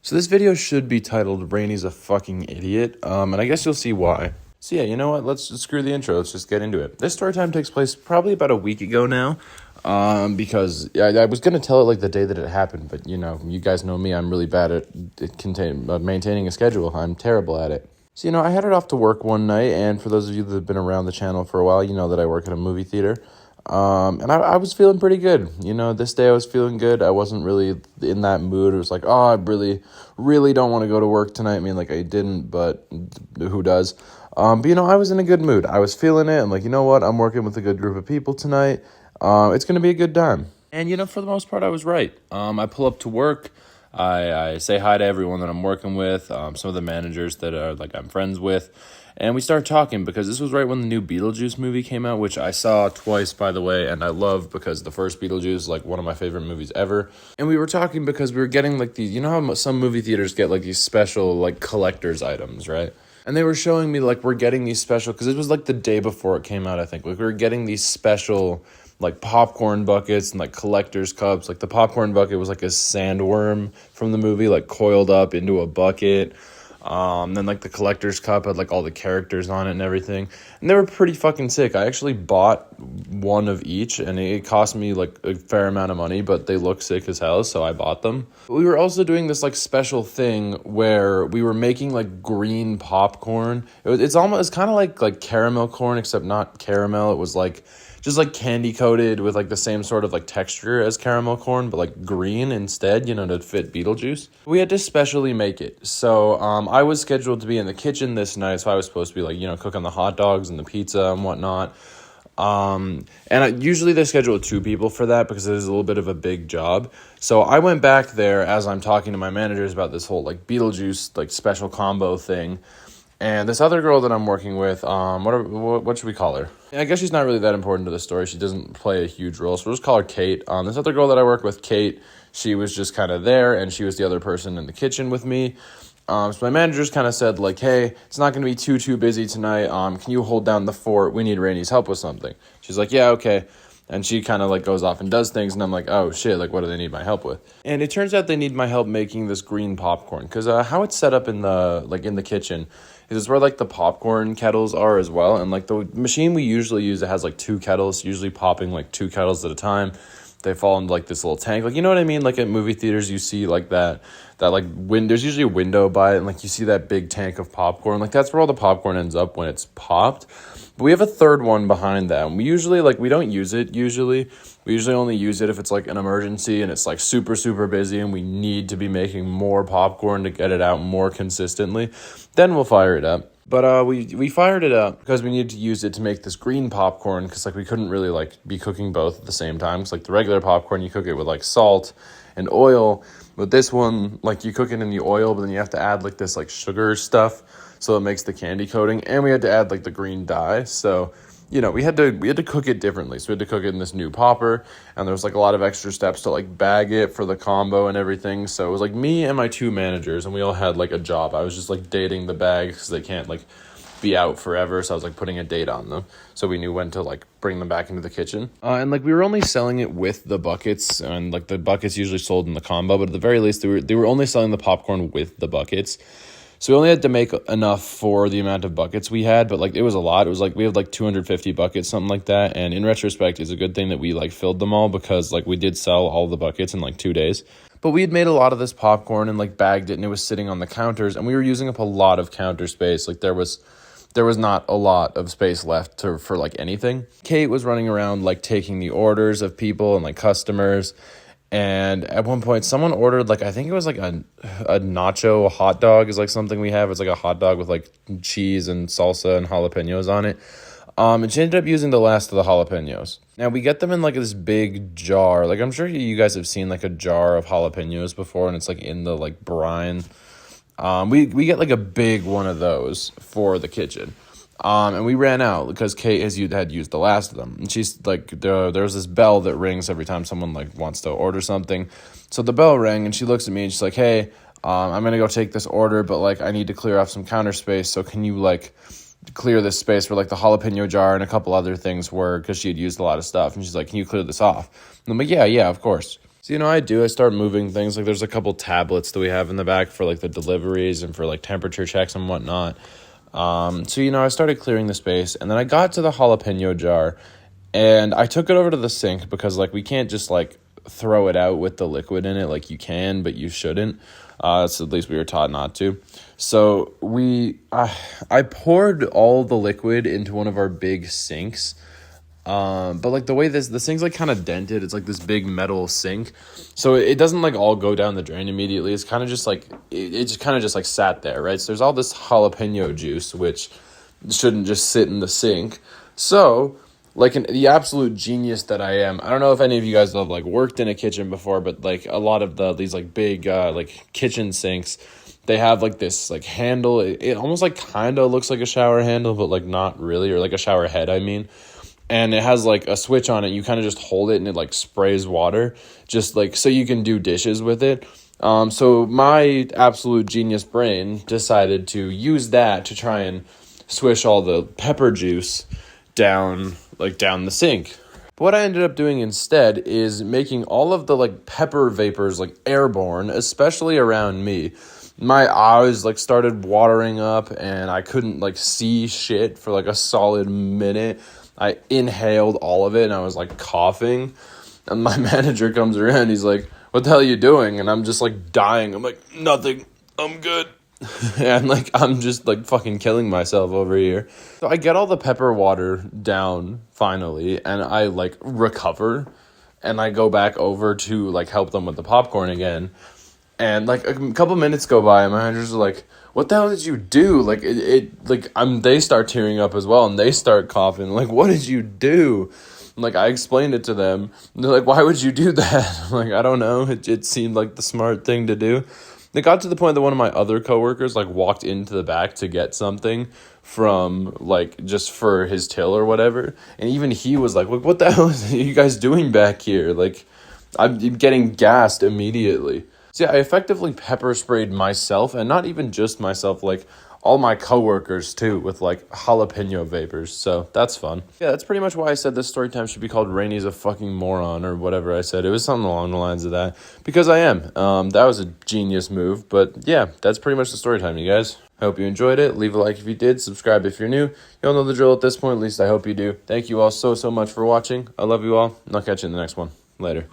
So this video should be titled Rainey's a fucking idiot, and I guess you'll see why. So yeah, you know what, let's screw the intro, let's just get into it. This story time takes place probably about a week ago now, because I was going to tell it like the day that it happened, but you know, you guys know me, I'm really bad at maintaining a schedule. I'm terrible at it. So, you know, I headed off to work one night, and for those of you that have been around the channel for a while, you know that I work at a movie theater. And I was feeling pretty good. You know, this day I was feeling good. I wasn't really in that mood. It was like, oh, I really don't want to go to work tonight. I mean, like, I didn't, but who does? But, you know, I was in a good mood. I was feeling it. I'm like, you know what? I'm working with a good group of people tonight. It's going to be a good time. And, you know, for the most part, I was right. I pull up to work. I say hi to everyone that I'm working with, some of the managers that are, like, I'm friends with. And we started talking because this was right when the new Beetlejuice movie came out, which I saw twice, by the way, and I love because the first Beetlejuice is like one of my favorite movies ever. And we were talking because we were getting like these, you know how some movie theaters get like these special like collector's items, right? And they were showing me like we're getting these special, because it was like the day before it came out, I think. Like we were getting these special like popcorn buckets and like collector's cups. Like the popcorn bucket was like a sandworm from the movie, like coiled up into a bucket. Then like the collector's cup had like all the characters on it and everything, and they were pretty fucking sick. I actually bought one of each, and it cost me like a fair amount of money, but they look sick as hell, so I bought them. But we were also doing this like special thing where we were making like green popcorn. It's kind of like caramel corn, except not caramel. It was like just like candy coated with like the same sort of like texture as caramel corn, but like green instead, you know, to fit Beetlejuice. We had to specially make it. So I was scheduled to be in the kitchen this night, so I was supposed to be like, you know, cooking the hot dogs and the pizza and whatnot. Usually they schedule 2 people for that because it is a little bit of a big job. So I went back there as I'm talking to my managers about this whole like Beetlejuice like special combo thing. And this other girl that I'm working with, what should we call her? I guess she's not really that important to the story. She doesn't play a huge role, so we'll just call her Kate. This other girl that I work with, Kate, she was just kind of there, and she was the other person in the kitchen with me. So my managers kind of said, like, hey, it's not going to be too busy tonight. Can you hold down the fort? We need Rainey's help with something. She's like, yeah, okay. And she kind of like goes off and does things, and I'm like, oh shit, like what do they need my help with? And it turns out they need my help making this green popcorn, because how it's set up in the kitchen is where like the popcorn kettles are as well. And like the machine we usually use, it has like 2 kettles, usually popping like 2 kettles at a time. They fall into like this little tank, like, you know what I mean? Like at movie theaters, you see like that like there's usually a window by it, and like you see that big tank of popcorn. Like that's where all the popcorn ends up when it's popped. But we have a third one behind that, and we usually like we don't use it usually. We usually only use it if it's like an emergency and it's like super super busy and we need to be making more popcorn to get it out more consistently. Then we'll fire it up. But we fired it up because we needed to use it to make this green popcorn, because like we couldn't really like be cooking both at the same time. Because like the regular popcorn, you cook it with like salt and oil. But this one, like you cook it in the oil, but then you have to add like this like sugar stuff, so it makes the candy coating. And we had to add like the green dye. So, you know, we had to cook it differently. So we had to cook it in this new popper, and there was like a lot of extra steps to like bag it for the combo and everything. So it was like me and my 2 managers, and we all had like a job. I was just like dating the bags because they can't like be out forever. So I was like putting a date on them, so we knew when to like bring them back into the kitchen. And like we were only selling it with the buckets, and like the buckets usually sold in the combo, but at the very least they were only selling the popcorn with the buckets. So we only had to make enough for the amount of buckets we had, but like it was a lot. It was like we had like 250 buckets, something like that. And in retrospect, it's a good thing that we like filled them all, because like we did sell all the buckets in like 2 days. But we had made a lot of this popcorn and like bagged it, and it was sitting on the counters, and we were using up a lot of counter space. Like there was not a lot of space left for like anything. Kate was running around like taking the orders of people and like customers. And at one point, someone ordered, like, I think it was, like, a nacho hot dog is, like, something we have. It's, like, a hot dog with, like, cheese and salsa and jalapenos on it. And she ended up using the last of the jalapenos. Now, we get them in, like, this big jar. Like, I'm sure you guys have seen, like, a jar of jalapenos before, and it's, like, in the, like, brine. We get, like, a big one of those for the kitchen. And we ran out because Kate had used the last of them. And she's like, there's this bell that rings every time someone like wants to order something. So the bell rang, and she looks at me and she's like, hey, I'm going to go take this order, but like I need to clear off some counter space. So can you like clear this space where like the jalapeno jar and a couple other things were, because she had used a lot of stuff. And she's like, can you clear this off? And I'm like, yeah, of course. So, I start moving things. Like, there's a couple tablets that we have in the back for, like, the deliveries and for, like, temperature checks and whatnot. So, I started clearing the space, and then I got to the jalapeno jar, and I took it over to the sink because, like, we can't just, like, throw it out with the liquid in it. Like, you can, but you shouldn't. So at least we were taught not to. So I poured all the liquid into one of our big sinks. But like the way the sink's like kind of dented, it's like this big metal sink, so it doesn't like all go down the drain immediately. It's kind of just like it just kind of just like sat there, right? So there's all this jalapeno juice which shouldn't just sit in the sink. So like the absolute genius that I am, I don't know if any of you guys have like worked in a kitchen before, but like a lot of these like big like kitchen sinks, they have like this like handle. It almost like kind of looks like a shower handle, but like not really, or like a shower head, I mean. And it has like a switch on it. You kind of just hold it and it like sprays water, just like so you can do dishes with it. So my absolute genius brain decided to use that to try and swish all the pepper juice down the sink. But what I ended up doing instead is making all of the like pepper vapors like airborne, especially around me. My eyes like started watering up and I couldn't like see shit for like a solid minute. I inhaled all of it and I was like coughing, and my manager comes around. He's like, "What the hell are you doing?" And I'm just like dying. I'm like, "Nothing. I'm good." And like I'm just like fucking killing myself over here. So I get all the pepper water down finally, and I like recover, and I go back over to like help them with the popcorn again. And like a couple minutes go by, and my managers are like, "What the hell did you do?" Like they start tearing up as well, and they start coughing. Like, "What did you do?" And, like I explained it to them. And they're like, "Why would you do that?" I'm like, "I don't know. It seemed like the smart thing to do." It got to the point that one of my other coworkers like walked into the back to get something from like just for his till or whatever, and even he was like, "What the hell are you guys doing back here?" Like, I'm getting gassed immediately. So yeah, I effectively pepper sprayed myself, and not even just myself, like all my coworkers too, with like jalapeno vapors. So that's fun. Yeah, that's pretty much why I said this story time should be called Rainy's a fucking moron, or whatever I said. It was something along the lines of that, because I am. That was a genius move, but yeah, that's pretty much the story time, you guys. I hope you enjoyed it. Leave a like if you did. Subscribe if you're new. You all know the drill at this point. At least I hope you do. Thank you all so much for watching. I love you all, and I'll catch you in the next one. Later.